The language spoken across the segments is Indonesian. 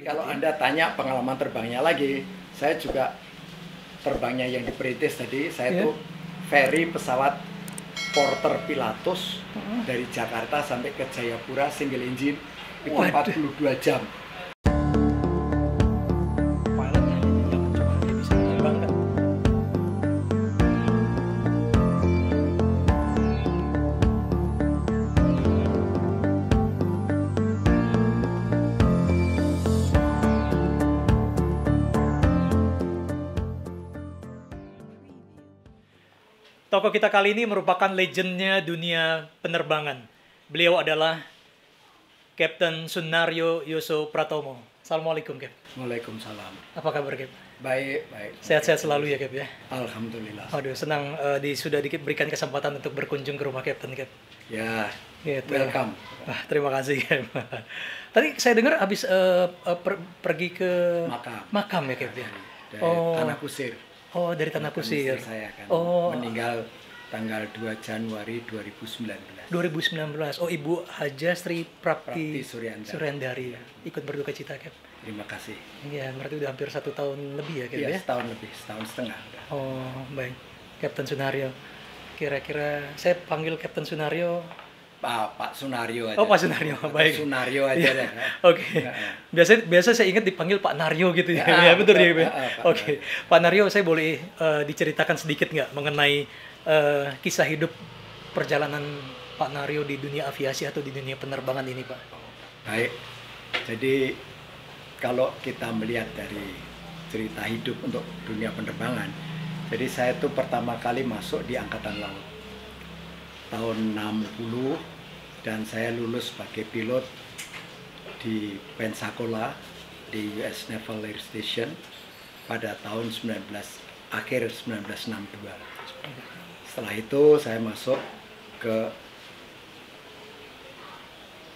kalau Anda tanya pengalaman terbangnya lagi, saya juga terbangnya yang diperintis tadi, saya tuh ferry pesawat Porter Pilatus dari Jakarta sampai ke Jayapura single engine itu 42 jam. Tokoh kita kali ini merupakan legendnya dunia penerbangan. Beliau adalah Kapten Sunaryo Yoso Pratomo. Assalamualaikum, Cap. Waalaikumsalam. Apa kabar, Cap? Baik, baik. Sehat-sehat selalu ya, Cap ya? Alhamdulillah. Aduh, senang sudah diberikan kesempatan untuk berkunjung ke rumah Kapten, Cap. Ya, gitu. Welcome. Terima kasih, Cap. Tadi saya dengar habis pergi ke makam ya, Cap ya? Dari Tanah Kusir. Oh, dari Tanah Kusir. Saya kan meninggal tanggal 2 Januari 2019. 2019. Oh, Ibu Haja Sri Prapti Suryandari. Ya. Ikut berduka cita, Cap. Terima kasih. Iya, berarti udah hampir 1 tahun lebih ya, Cap ya? Setahun lebih, setahun setengah. Oh, baik. Kapten Sunaryo. Kira-kira saya panggil Kapten Sunaryo. Pak Sunaryo aja. Oh, Pak Sunaryo, baik. Sunaryo aja deh. Oke. Biasa saya ingat dipanggil Pak Naryo gitu ya. Ya, betul ya. Oke. Pak Naryo, saya boleh diceritakan sedikit nggak mengenai kisah hidup perjalanan Pak Naryo di dunia aviasi atau di dunia penerbangan ini, Pak? Baik. Jadi kalau kita melihat dari cerita hidup untuk dunia penerbangan, jadi saya tuh pertama kali masuk di Angkatan Laut tahun 60 dan saya lulus sebagai pilot di Pensacola di US Naval Air Station pada tahun akhir 1962. Setelah itu saya masuk ke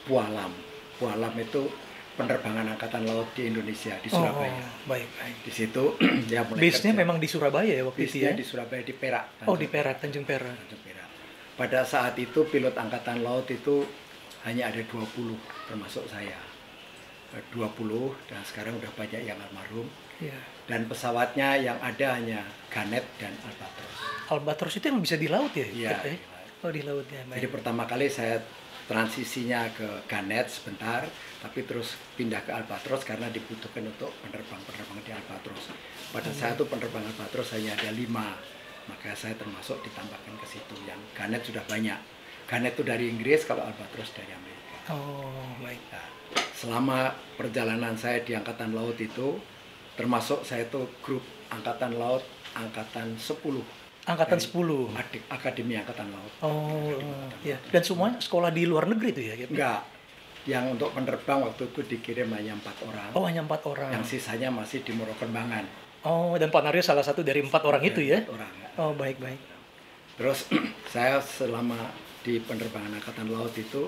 Pualam. Pualam itu penerbangan Angkatan Laut di Indonesia, di Surabaya. Baik. Di situ ya mulai base-nya memang di Surabaya ya waktu itu ya? Di Surabaya, di Perak. Oh, di Perak, Tanjung Perak. Pada saat itu pilot Angkatan Laut itu hanya ada 20, termasuk saya. 20 dan sekarang udah banyak yang almarhum. Ya. Dan pesawatnya yang ada hanya Gannet dan Albatros. Albatros itu yang bisa di laut ya? Iya. Oh, di laut ya. Jadi pertama kali saya transisinya ke Gannet sebentar, tapi terus pindah ke Albatros karena dibutuhkan untuk penerbang di Albatros. Pada saat itu penerbang Albatros hanya ada 5. Maka saya termasuk ditambahkan ke situ. Yang Gannet sudah banyak. Gannet itu dari Inggris, kalau Albatros dari Amerika. Oh, baik. Nah, selama perjalanan saya di Angkatan Laut itu, termasuk saya itu grup Angkatan Laut Angkatan 10. Angkatan 10? Akademi Angkatan Laut. Oh, iya. Dan semuanya sekolah di luar negeri itu ya? Gitu? Enggak. Yang untuk penerbang waktu itu dikirim hanya 4 orang. Oh, hanya 4 orang. Yang sisanya masih di Moro-Kembangan. Oh, dan Pak Naryo salah satu dari 4 orang itu ya? 4 orang. Ya. Oh, baik. Terus saya selama di penerbangan Angkatan Laut itu,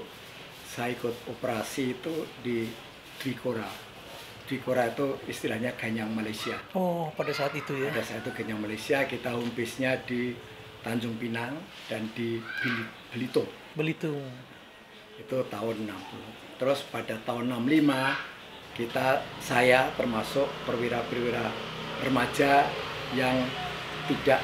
saya ikut operasi itu di Dwikora. Dwikora itu istilahnya Ganyang Malaysia. Oh, pada saat itu ya? Pada saat itu Ganyang Malaysia, kita home base-nya di Tanjung Pinang dan di Belitung. Itu tahun 60. Terus pada tahun 65, saya termasuk perwira-perwira remaja yang tidak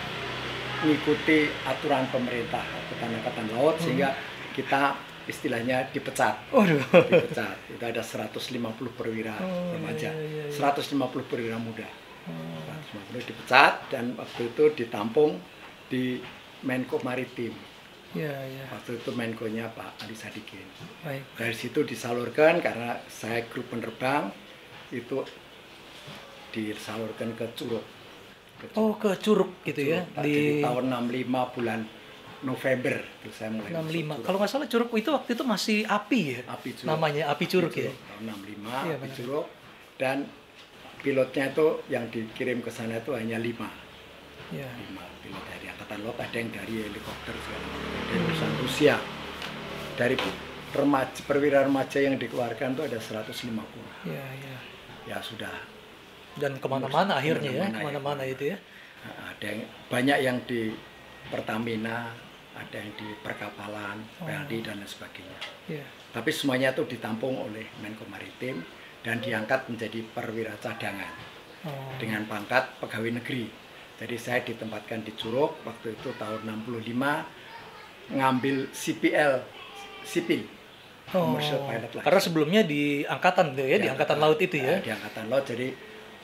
mengikuti aturan pemerintah Angkatan Laut sehingga kita istilahnya dipecat. Dipecat. Itu ada 150 perwira remaja, 150 perwira muda. 150 dipecat dan waktu itu ditampung di Menko Maritim. Waktu itu Menko-nya Pak Ali Sadikin. Dari situ disalurkan karena saya grup penerbang itu disalurkan ke Curug. Oh, ke Curug gitu ya? Di tahun 65 bulan November itu saya mulai 65. Kalau nggak salah Curug itu waktu itu masih Api ya? Api Curug. Namanya Api Curug ya? Tahun 65 Api Curug. Dan pilotnya itu yang dikirim ke sana itu hanya 5. 5 pilot dari Angkatan Laut, ada yang dari helikopter segala macam. Dari perusahaan Rusia. Dari perwira remaja yang dikeluarkan itu ada 150. Ya sudah. Dan kemana-mana akhirnya ya, kemana-mana itu ya. Ada yang banyak yang di Pertamina, ada yang di perkapalan, PLD dan lain sebagainya. Tapi semuanya itu ditampung oleh Menko Maritim dan diangkat menjadi perwira cadangan dengan pangkat pegawai negeri. Jadi saya ditempatkan di Curug waktu itu tahun 65 ngambil CPL sipil. Commercial pilot license. Karena sebelumnya di angkatan tuh ya, di angkatan laut itu ya. Di angkatan laut. Jadi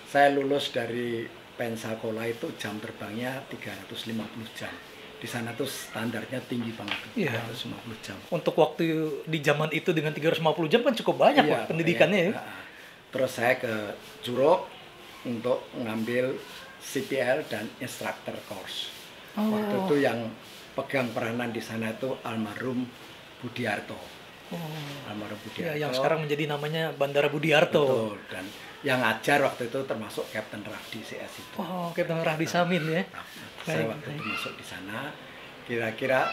saya lulus dari Pensacola itu jam terbangnya 350 jam. Di sana tuh standarnya tinggi banget, 350 jam. Untuk waktu di zaman itu dengan 350 jam kan cukup banyak pendidikannya ya. Terus saya ke Curug untuk ngambil CPL dan instructor course. Waktu itu yang pegang peranan di sana itu almarhum Budiarto. Almarhum Budiarto. Yang sekarang menjadi namanya Bandara Budiarto. Betul. Dan yang ngajar waktu itu termasuk Kapten Rafdi CS itu. Kapten Rafdi Samin ya. Saya waktu itu masuk di sana. Kira-kira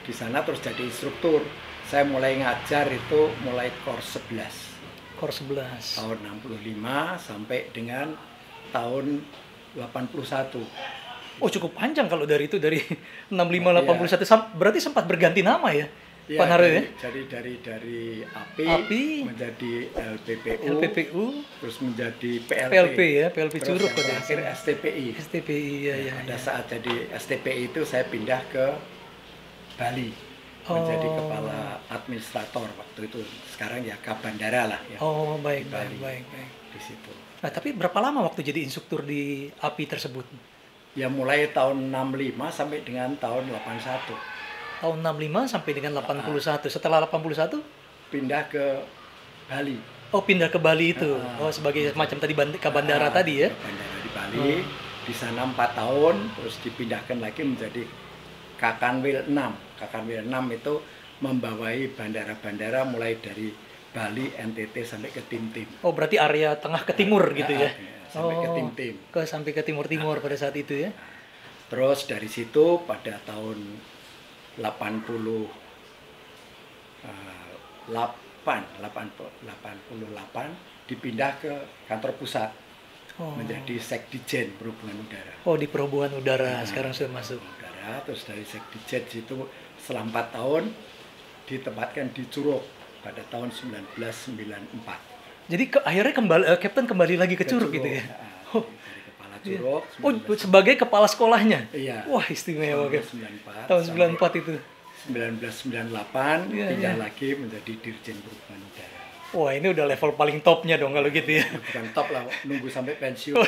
di sana terus jadi instruktur. Saya mulai ngajar itu mulai course 11. Course 11. Tahun 65 sampai dengan tahun 81. Cukup panjang kalau dari 65 81 berarti sempat berganti nama ya. Pak Naryo ya? Jadi dari API menjadi LPPU, terus menjadi PLP ya, PLP Curug pada akhir STPI. Pada saat jadi STPI itu saya pindah ke Bali menjadi kepala administrator waktu itu. Sekarang ya Kabandara lah ya. Baik. Di situ. Nah, tapi berapa lama waktu jadi instruktur di API tersebut? Ya mulai tahun 65 sampai dengan tahun 81. Tahun 65 sampai dengan 81. Setelah 81 pindah ke Bali. Pindah ke Bali itu. Sebagai semacam tadi Kabandara tadi ya. Kabandara di Bali. Di sana 4 tahun terus dipindahkan lagi menjadi Kakanwil 6. Kakanwil 6 itu membawai bandara-bandara mulai dari Bali, NTT sampai ke Tim-Tim. Berarti area tengah ke timur gitu ya. Sampai ke Tim-Tim. Sampai ke timur-timur pada saat itu ya. Terus dari situ pada tahun 88 dipindah ke kantor pusat menjadi Sekdijen Perhubungan Udara. Di Perhubungan Udara sekarang sudah masuk. Udara, terus dari Sekdijen itu setelah 4 tahun ditempatkan di Curug pada tahun 1994. Jadi akhirnya Kapten kembali lagi ke Curug gitu ya. Dari kepala Curug. Sebagai kepala sekolahnya. Iya. Wah, istimewa kan. Tahun 94 itu. 1998 pindah lagi menjadi Dirjen Perhubungan Udara. Wah, ini udah level paling topnya dong kalau gitu ya. Bukan top lah, nunggu sampai pensiun.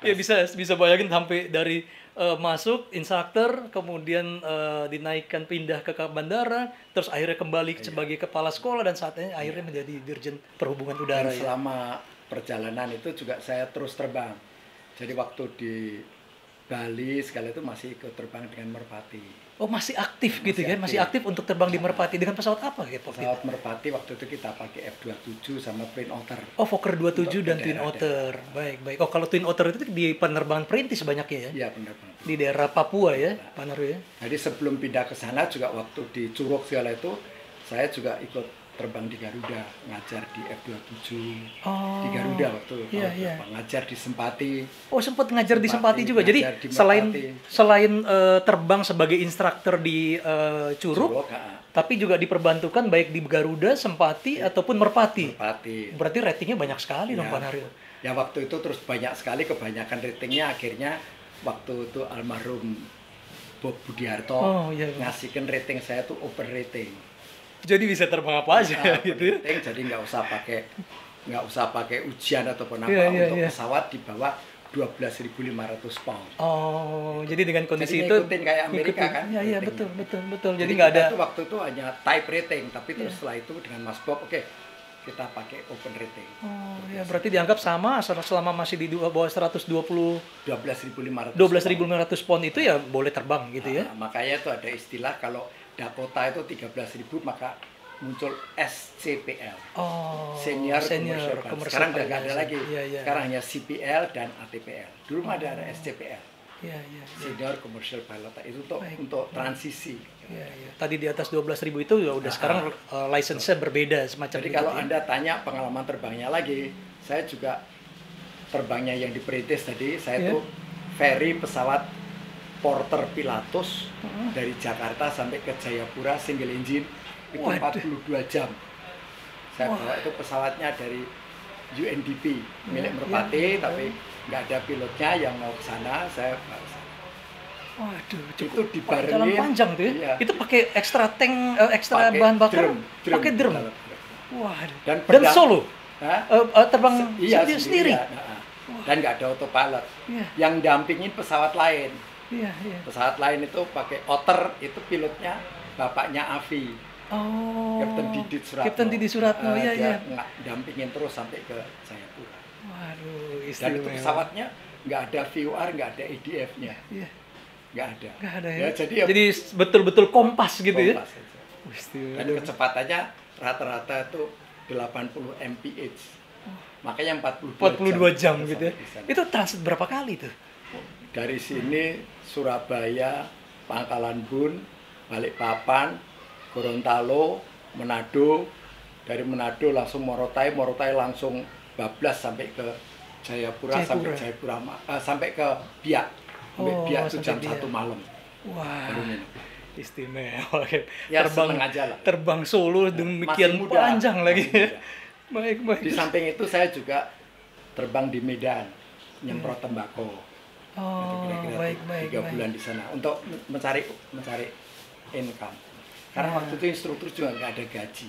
Ya bisa bayangin sampai dari masuk instruktur, kemudian dinaikkan pindah ke bandara, terus akhirnya kembali sebagai kepala sekolah dan saatnya akhirnya menjadi Dirjen Perhubungan Udara. Dan selama perjalanan itu juga saya terus terbang. Jadi waktu di Bali sekali itu masih ikut terbang dengan Merpati. Masih aktif gitu kan? Masih aktif untuk terbang di Merpati. Dengan pesawat apa gitu? Pesawat Merpati waktu itu kita pakai F-27 sama Twin Otter. Fokker 27 dan Twin Otter. Baik. Kalau Twin Otter itu di penerbangan perintis banyaknya ya? Iya, penerbangan. Di daerah Papua ya, Pak Naryo ya? Jadi sebelum pindah ke sana juga waktu di Curug segala itu, saya juga ikut terbang di Garuda, ngajar di F-27 di Garuda waktu ngajar di Sempati. Sempat ngajar di Sempati juga. Jadi selain terbang sebagai instruktur di Curug, tapi juga diperbantukan baik di Garuda, Sempati ataupun Merpati. Berarti ratingnya banyak sekali dong Pak Naryo. Ya waktu itu terus banyak sekali, kebanyakan ratingnya akhirnya waktu itu almarhum Bob Budiarto ngasihkan rating saya tuh open rating. Jadi bisa terbang apa aja gitu. Jadi nggak usah pakai ujian ataupun untuk pesawat di bawah 12.500 pound. Jadi dengan kondisi itu ikutin kayak Amerika kan? Iya, betul. Jadi nggak ada waktu itu hanya type rating, tapi terus setelah itu dengan Mas Bob, kita pakai open rating. Berarti dianggap sama selama masih di bawah 12.500 pound itu ya boleh terbang gitu ya. Makanya itu ada istilah kalau Dakota itu 13.000 maka muncul SCPL. Senior Commercial. Sekarang udah nggak ada lagi. Sekarang hanya CPL dan ATPL. Dulu ada SCPL. Senior Commercial Pilot itu untuk transisi. Tadi di atas 12.000 itu udah sekarang license-nya berbeda semacam. Jadi kalau Anda tanya pengalaman terbangnya lagi, saya juga terbangnya yang di Perintis tadi, saya tuh ferry pesawat Porter Pilatus dari Jakarta sampai ke Jayapura single engine itu 42 jam. Saya bawa itu pesawatnya dari UNDP milik Merpati, tapi nggak ada pilotnya yang mau ke sana, saya bawa ke sana. Waduh, Itu dibarengin. Jalan panjang tuh ya? Iya. Itu pakai ekstra tank, ekstra bahan bakar? Pakai drum. Waduh. Dan solo? Terbang sendiri? Iya. Dan nggak ada autopilot. Yang dampingin pesawat lain. Pesawat lain itu pakai Otter, itu pilotnya bapaknya Avi. Kapten Didi Suratno. Dia dampingin terus sampai ke Jayapura. Waduh, dan itu pesawatnya nggak ada VOR, nggak ada EDF-nya. Nggak ada ya. Jadi betul-betul kompas gitu kompas ya. Dan kecepatannya rata-rata itu 80 mph. Makanya 42 jam gitu ya. Itu transit berapa kali tuh? Dari sini Surabaya, Pangkalan Bun, Balikpapan, Gorontalo, Manado. Dari Manado langsung Morotai langsung bablas sampai ke Jayapura. Sampai ke Biak. Biak itu jam 1 malam. Wah, istimewa. Ya, terbang solo demikian panjang lagi. Baik. Di samping itu saya juga terbang di Medan, nyemprot tembakau. Kira-kira 3 bulan di sana untuk mencari income. Karena waktu itu instruktur juga nggak ada gaji.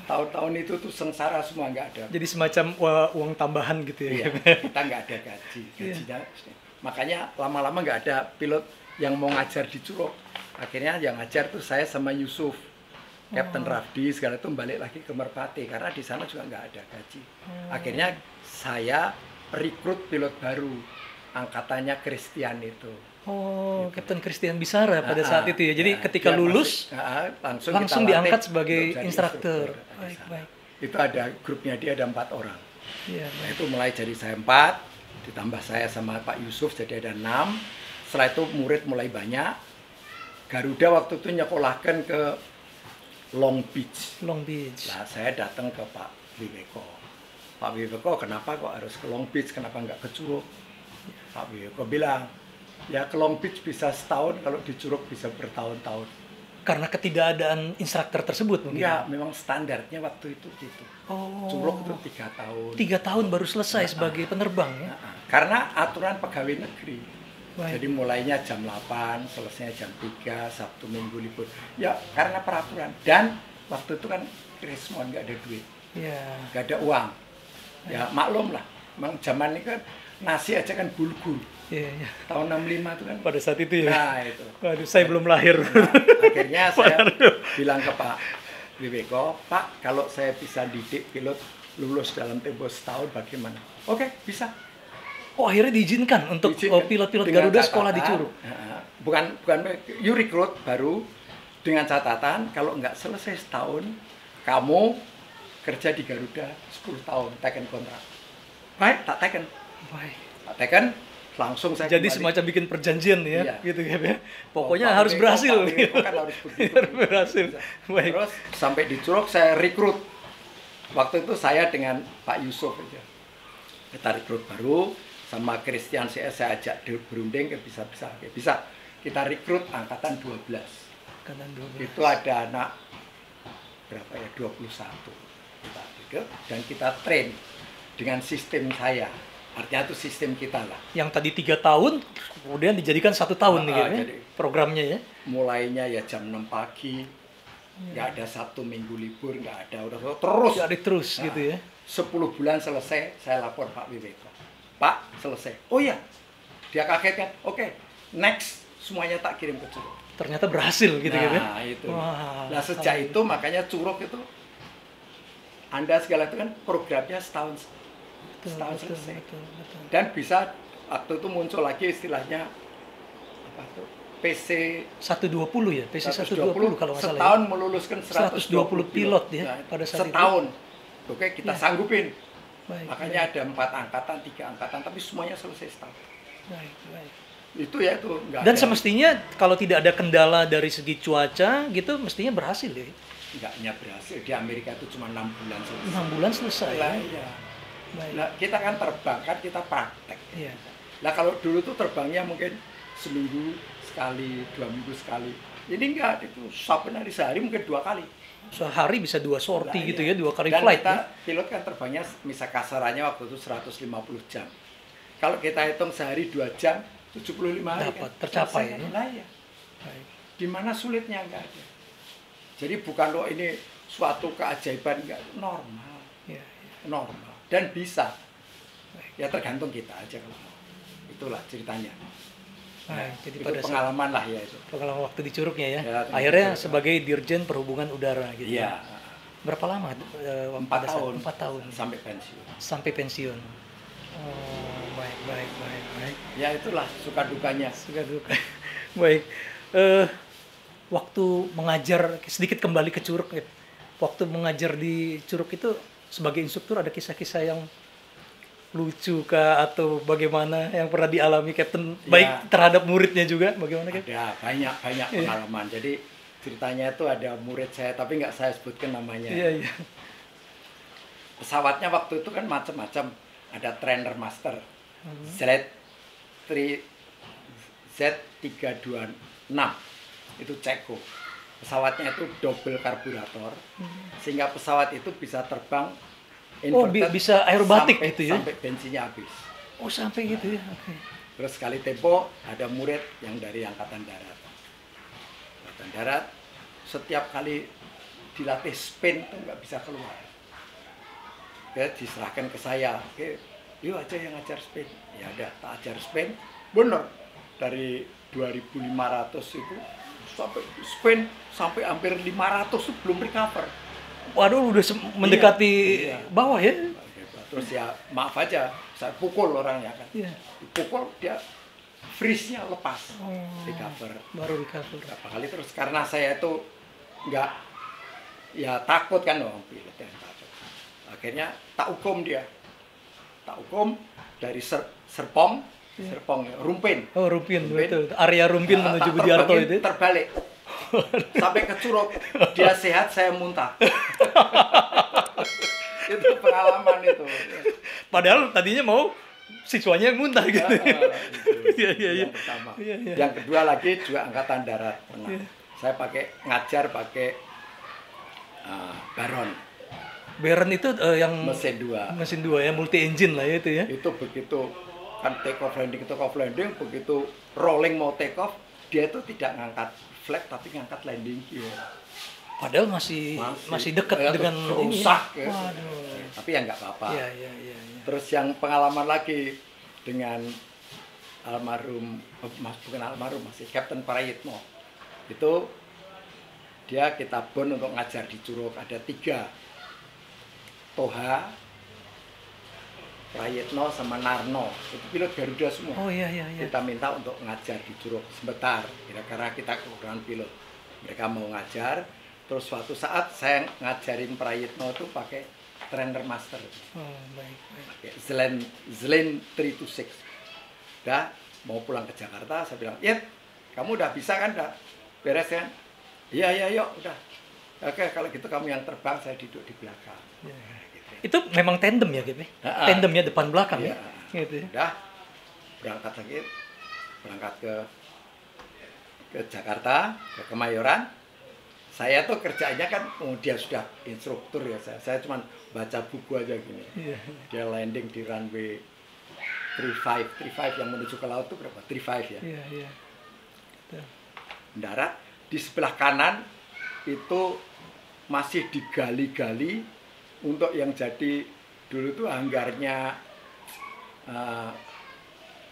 Tahun-tahun itu tuh sengsara semua, nggak ada. Jadi semacam uang tambahan gitu ya? Iya, kita nggak ada gajinya. Makanya lama-lama nggak ada pilot yang mau ngajar di Curug. Akhirnya yang ngajar tuh saya sama Yusuf, Kapten Rafdi, segala itu balik lagi ke Merpati karena di sana juga nggak ada gaji. Akhirnya saya rekrut pilot baru, angkatannya Christian itu. Gitu. Kapten Christian Bisara pada saat itu ya. Jadi ketika lulus langsung diangkat sebagai instruktur. Baik. Itu ada grupnya dia ada 4 orang. Nah, itu mulai jadi saya 4, ditambah saya sama Pak Yusuf jadi ada 6. Setelah itu murid mulai banyak. Garuda waktu itu nyekolahkan ke Long Beach. Nah, saya datang ke Pak Wiweko. Pak Wiweko, kenapa kok harus ke Long Beach? Kenapa nggak ke Curug? Pak Wiweko bilang, ya ke Long Beach bisa setahun, kalau di Curug bisa bertahun-tahun. Karena ketidakadaan instruktur tersebut mungkin? Enggak, memang standarnya waktu itu gitu. Curug itu 3 tahun. 3 tahun baru selesai sebagai penerbang ya? Karena aturan pegawai negeri. Jadi mulainya jam 8, selesainya jam 3, Sabtu Minggu libur. Ya karena peraturan. Dan waktu itu kan Krismon, nggak ada duit. Nggak ada uang. Ya maklum lah. Memang zaman ini kan nasi aja kan bulgur. Tahun 65 itu kan. Pada saat itu ya? Nah itu. Waduh, saya belum lahir. Akhirnya saya bilang ke Pak Wiweko, Pak kalau saya bisa didik pilot lulus dalam tempo setahun bagaimana? Oke, bisa. Oh akhirnya diizinkan untuk pilot-pilot Garuda sekolah di Curug? Bukan you recruit baru dengan catatan kalau nggak selesai setahun kamu kerja di Garuda 10 tahun taken kontrak. Baik, tak taken langsung saya jadi kembali. Semacam bikin perjanjian ya, gitu ya. Pokoknya harus berhasil. Kan harus begitu. Berhasil. Baik. Terus sampai di Curug saya rekrut. Waktu itu saya dengan Pak Yusuf aja. Kita rekrut baru sama Christian CS saya ajak berunding bisa. Kita rekrut angkatan 12. Itu ada anak berapa ya? 21. Kita rekrut dan kita train dengan sistem saya. Artinya itu sistem kita lah. Yang tadi 3 tahun, kemudian dijadikan 1 tahun nih ya, programnya ya? Mulainya ya jam 6 pagi, nggak ada Sabtu Minggu libur, nggak ada, udah terus. Jadi terus gitu ya? 10 bulan selesai, saya lapor Pak Wiweko. Pak, selesai. Oh iya, dia kaget kan? Oke, next, semuanya tak kirim ke Curug. Ternyata berhasil gitu ya? Nah itu. Nah sejak itu makanya Curug itu, Anda segala itu kan programnya setahun selesai. Betul. Dan bisa waktu itu muncul lagi istilahnya apa tuh PC 120 ya, PC 120 kalau nggak salah. Setahun meluluskan 120 pilot ya pada saat setahun. Itu. Oke, kita sanggupin. Baik, makanya ada 4 angkatan, 3 angkatan, tapi semuanya selesai setahun. Baik. Itu ya itu. Dan semestinya kalau tidak ada kendala dari segi cuaca gitu, mestinya berhasil ya? Enggaknya berhasil. Di Amerika itu cuma 6 bulan selesai. 6 bulan selesai. Iya. Nah, kita kan terbang, kan kita praktek. Iya. Nah, kalau dulu tuh terbangnya mungkin seminggu sekali, 2 minggu sekali. Ini enggak, itu saben hari sehari mungkin 2 kali. sehari bisa 2 sorti Nah, gitu iya. ya, 2 kali Dan flight kita ya. pilot kan terbangnya misal kasarannya waktu itu 150 jam. Kalau kita hitung sehari 2 jam, 75 hari Dapat, kan tercapai selesai kan? ya. Lah ya. Baik. Di mana sulitnya enggak ada. Jadi bukan loh ini suatu keajaiban, enggak, normal. Ya, ya. Normal dan bisa. Ya tergantung kita aja kalau mau. Itulah ceritanya. Baik, jadi Itu pada saat pengalaman lah ya itu. pengalaman waktu di Curugnya ya. Ya, di Akhirnya Curug. sebagai Dirjen Perhubungan Udara gitu. Iya. Berapa lama? 4 pada saat- tahun. 4 tahun Sampai pensiun. sampai pensiun. Oh, baik, baik, baik, baik. Ya itulah suka dukanya. Suka duka. Baik. Waktu mengajar, sedikit kembali ke Curug ya. Waktu mengajar di Curug itu sebagai instruktur ada kisah-kisah yang lucu kah atau bagaimana yang pernah dialami Captain baik terhadap muridnya juga bagaimana Captain? Ada banyak pengalaman. Jadi ceritanya itu ada murid saya tapi nggak saya sebutkan namanya. Iya, iya. Pesawatnya waktu itu kan macam-macam. Ada trainer master Z326 itu Ceko. Pesawatnya itu double karburator sehingga pesawat itu bisa terbang Bisa aerobatik sampai, gitu ya? sampai bensinnya habis. Oh sampai gitu ya? Oke. Terus sekali tempo ada murid yang dari Angkatan Darat. Angkatan Darat setiap kali dilatih spin itu nggak bisa keluar. Ya, diserahkan ke saya. Oke, yuk aja yang ngajar spin. Ya udah, tak ajar spin. Bener. Dari 2.500 itu sampai spin sampai hampir 500 itu belum recover. Waduh udah mendekati Iya. bawah ya? Terus ya maaf aja, saya pukul orangnya kan. Iya. Pukul dia freeze-nya lepas, Oh, recover. baru recover. Berapa kali terus karena saya itu nggak ya takut kan dong pilot yang takut. Akhirnya tak hukum dia, tak hukum dari Serpong, Serpong ya, Rumpin. Oh Rumpin, betul. Area Rumpin menuju Tak Budiarto terbangin, itu. terbalik sampai ke Curug, dia sehat saya muntah. Itu pengalaman itu. Padahal tadinya mau siswanya yang muntah gitu. Iya, iya, iya. Yang pertama. Iya, iya. Yang kedua lagi juga Angkatan Darat pernah. Iya. Saya ngajar pakai Baron Baron itu yang mesin 2. ya, multi engine lah ya itu ya. Itu begitu kan take off landing, begitu rolling mau take off, dia itu tidak ngangkat flag tapi ngangkat landing gear. Padahal masih dekat ya, dengan rusak ini. ya. Waduh. Tapi ya nggak apa-apa. Iya, iya, iya, iya. Terus yang pengalaman lagi dengan almarhum, bukan almarhum masih Captain Prayitno. Itu dia kita bon untuk ngajar di Curug, ada 3. Toha, Prayitno sama Narno. Itu pilot Garuda semua. Oh iya, iya, iya. Kita minta untuk ngajar di Curug sebentar, karena kita kekurangan pilot. Mereka mau ngajar, terus suatu saat saya ngajarin Prayitno itu pakai trainer master. Oh, baik, baik. Pakai Zlin 326. Udah mau pulang ke Jakarta, saya bilang, "Yet, kamu udah bisa kan? Udah beres kan?" "Iya, iya, yuk, udah." "Oke, kalau gitu kamu yang terbang, saya duduk di belakang." Ya. Itu memang tandem ya, gitu. Tandem ya depan belakang ya. Gitu ya. Udah berangkat ke Jakarta, ke Kemayoran. Saya tuh kerjanya kan, dia sudah instruktur ya, saya cuma baca buku aja gini. Iya. Dia landing di runway 35 yang menuju ke laut itu berapa? 35 ya. Iya, iya. Betul. Mendarat di sebelah kanan itu masih digali-gali untuk yang jadi dulu tuh hanggarnya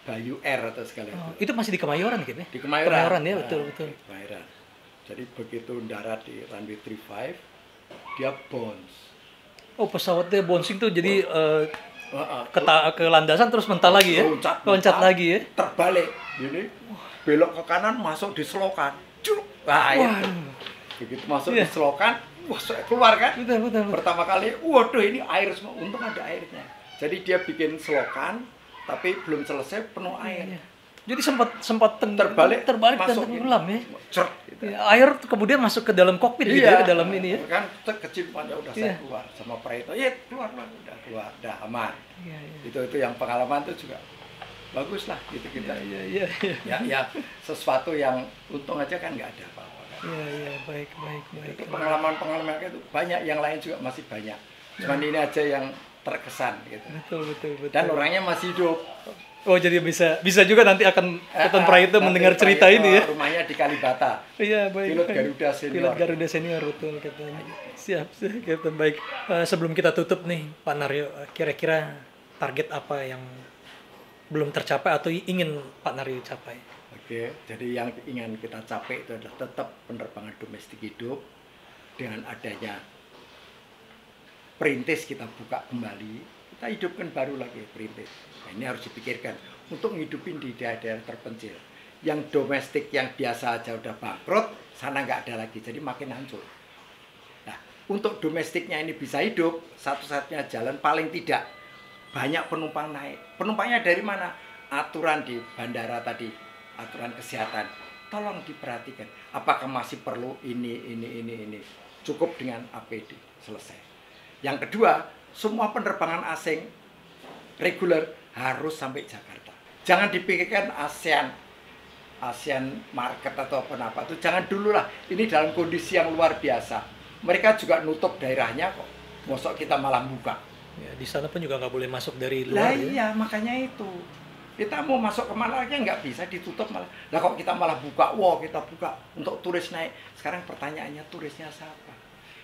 Bayu Air atau segala itu. Itu masih di Kemayoran gitu ya? Di Kemayoran. Kemayoran ya, betul, betul. Di Kemayoran. Jadi begitu mendarat di runway 35, dia bounce. Oh, pesawatnya bouncing tuh jadi ke landasan terus mental lagi ya? Loncat lagi ya? Terbalik. Ini belok ke kanan masuk di selokan. Wah, itu. Begitu masuk di selokan, wah keluar kan? Betul, betul, betul. Pertama kali, waduh ini air semua. Untung ada airnya. Jadi dia bikin selokan, tapi belum selesai penuh air. Iya. Jadi sempat terbalik dan tenggelam ya? Cert, gitu. Ya, air kemudian masuk ke dalam kokpit gitu ya, ke dalam ini ya? Kan kecil aja udah saya keluar sama Prayitno. Ya keluar, udah aman. Iya, iya. Itu yang pengalaman itu juga bagus lah gitu kita. Iya. Ya sesuatu yang untung aja kan nggak ada apa-apa kan. Iya, baik. Itu pengalaman itu banyak, yang lain juga masih banyak. Cuman ini aja yang terkesan gitu. Betul. Dan orangnya masih hidup. Oh, jadi bisa juga nanti akan Kapten Prayitno mendengar cerita ini ya. Rumahnya di Kalibata. Iya, baik. Pilot Garuda Senior. Pilot Garuda Senior, betul Kapten. Siap, Kapten. Baik. Sebelum kita tutup nih, Pak Naryo, kira-kira target apa yang belum tercapai atau ingin Pak Naryo capai? Oke, jadi yang ingin kita capai itu adalah tetap penerbangan domestik hidup. Dengan adanya perintis kita buka kembali, kita hidupkan baru lagi perintis. Nah, ini harus dipikirkan untuk ngidupin di daerah-daerah terpencil. Yang domestik yang biasa aja udah bangkrut, sana nggak ada lagi, jadi makin hancur. Nah, untuk domestiknya ini bisa hidup, satu-satunya jalan paling tidak banyak penumpang naik. Penumpangnya dari mana? Aturan di bandara tadi, aturan kesehatan, tolong diperhatikan. Apakah masih perlu ini. Cukup dengan APD, selesai. Yang kedua, semua penerbangan asing reguler harus sampai Jakarta. Jangan dipikirkan ASEAN market atau apa itu, jangan dulu lah. Ini dalam kondisi yang luar biasa. Mereka juga nutup daerahnya kok. Mosok kita malah buka. Ya, di sana pun juga nggak boleh masuk dari luar. Iya, makanya itu. Kita mau masuk kemana aja nggak bisa, ditutup malah. Lah kok kita malah buka, kita buka untuk turis naik. Sekarang pertanyaannya, turisnya siapa?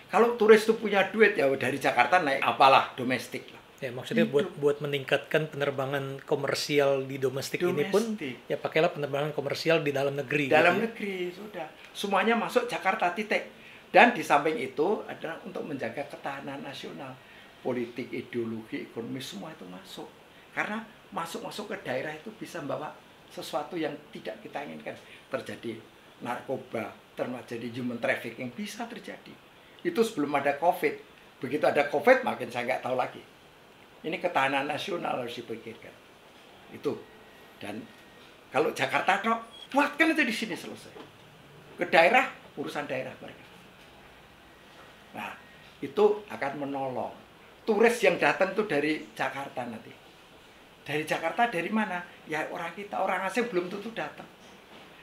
Kalau turis itu punya duit ya dari Jakarta naik apalah domestik lah. Ya, maksudnya buat meningkatkan penerbangan komersial di domestik ini pun ya pakailah penerbangan komersial di dalam negeri. Negeri sudah. Semuanya masuk Jakarta titik. Dan di samping itu adalah untuk menjaga ketahanan nasional. Politik, ideologi, ekonomi semua itu masuk. Karena masuk ke daerah itu bisa membawa sesuatu yang tidak kita inginkan. Terjadi narkoba, terjadi human trafficking, bisa terjadi. Itu sebelum ada COVID. Begitu ada COVID, makin saya nggak tahu lagi. Ini ketahanan nasional harus dipikirkan. Itu. Dan kalau Jakarta kok, buatkan itu di sini selesai. Ke daerah, urusan daerah mereka. Nah, itu akan menolong. Turis yang datang itu dari Jakarta nanti. Dari Jakarta dari mana? Ya orang kita, orang asing belum tentu datang.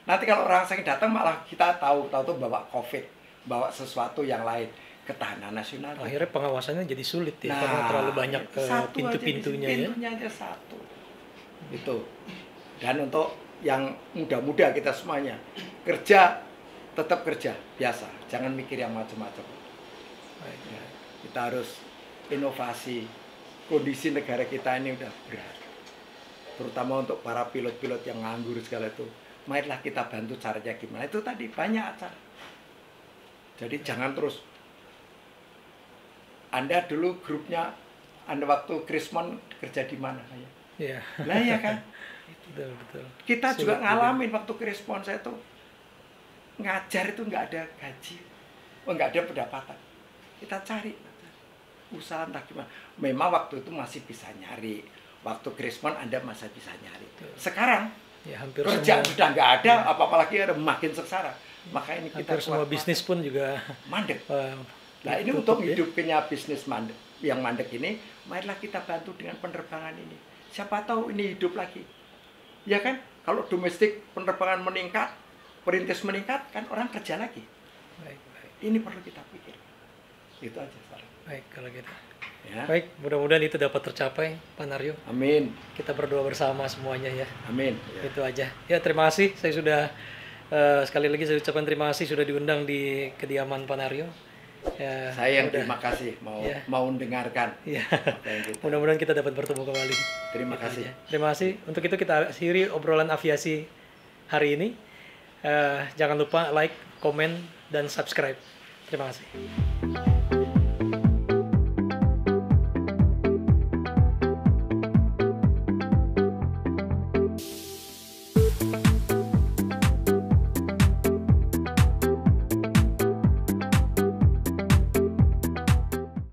Nanti kalau orang asing datang malah kita tahu tuh bawa COVID, bawa sesuatu yang lain, ketahanan nasional. Akhirnya pengawasannya jadi sulit ya, karena terlalu banyak pintu-pintunya ya. Pintunya aja satu. Itu. Dan untuk yang muda-muda kita semuanya, kerja tetap kerja biasa, jangan mikir yang macam-macam. Ya, kita harus inovasi. Kondisi negara kita ini udah berat. Terutama untuk para pilot-pilot yang nganggur segala itu. Marilah kita bantu caranya gimana. Itu tadi banyak acara. Jadi jangan terus. Anda dulu grupnya, Anda waktu Krismon kerja di mana? Iya. Nah ya kan? Betul. Kita juga ngalamin waktu Krismon, saya tuh ngajar itu nggak ada gaji. Nggak ada pendapatan. Kita cari. Usaha entah gimana. Memang waktu itu masih bisa nyari. Waktu Krismon Anda masih bisa nyari. Sekarang ya, hampir kerjaan semua, sudah nggak ada, ya. Apalagi ada makin sengsara. Maka ini kita semua bisnis pun juga mandek. Nah ini untuk hidupnya bisnis mandek, yang mandek ini, marilah kita bantu dengan penerbangan ini. Siapa tahu ini hidup lagi. Ya kan? Kalau domestik penerbangan meningkat, perintis meningkat, kan orang kerja lagi. Baik. Ini perlu kita pikir. Itu aja. Baik, kalau gitu. Ya. Baik, mudah-mudahan itu dapat tercapai, Pak Naryo. Amin. Kita berdoa bersama semuanya ya. Amin. Ya. Itu aja. Ya, terima kasih. Saya sudah sekali lagi saya ucapkan terima kasih sudah diundang di kediaman Pak Naryo. Ya, saya yang terima kasih mau mendengarkan. Ya. Mudah-mudahan kita dapat bertemu kembali. Terima kasih. Terima kasih. Untuk itu kita akhiri obrolan aviasi hari ini. Jangan lupa like, komen, dan subscribe. Terima kasih.